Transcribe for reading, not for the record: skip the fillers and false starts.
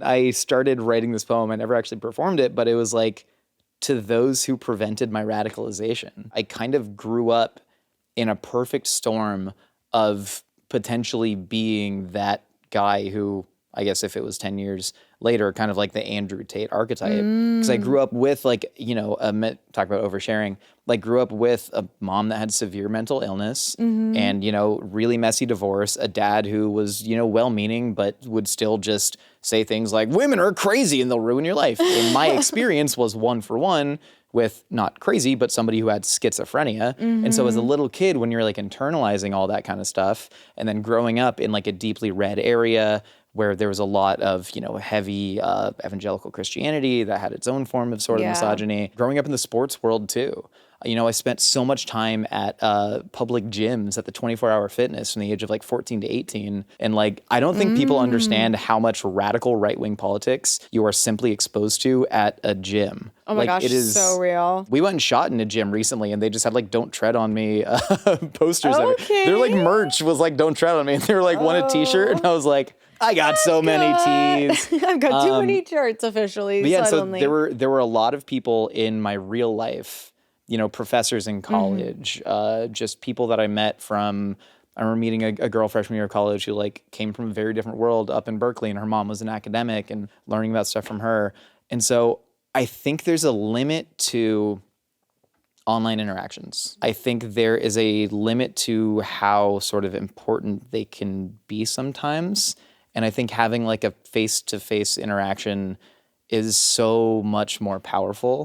I started writing this poem. I never actually performed it, but it was like, to those who prevented my radicalization. I kind of grew up in a perfect storm of potentially being that guy who, I guess if it was 10 years later, kind of like the Andrew Tate archetype. Because I grew up with like, talk about oversharing, like grew up with a mom that had severe mental illness and, really messy divorce, a dad who was, well-meaning, but would still just say things like, women are crazy and they'll ruin your life. And my experience was one for one with not crazy, but somebody who had schizophrenia. And so as a little kid, when you're like internalizing all that kind of stuff and then growing up in like a deeply red area where there was a lot of, heavy evangelical Christianity that had its own form of sort of misogyny, growing up in the sports world too. I spent so much time at public gyms at the 24-hour fitness from the age of like 14 to 18. And like, I don't think people understand how much radical right-wing politics you are simply exposed to at a gym. Oh my gosh, it is so real. We went and shot in a gym recently and they just had like, don't tread on me posters. Okay. Their like merch was like, don't tread on me. And they were like, want a t-shirt? And I was like, I got so many tees. I've got too many shirts officially. But yeah, suddenly. so there were a lot of people in my real life, professors in college, just people that I met from, I remember meeting a girl freshman year of college who like came from a very different world up in Berkeley, and her mom was an academic, and learning about stuff from her. And so I think there's a limit to online interactions. I think there is a limit to how sort of important they can be sometimes. And I think having like a face-to-face interaction is so much more powerful.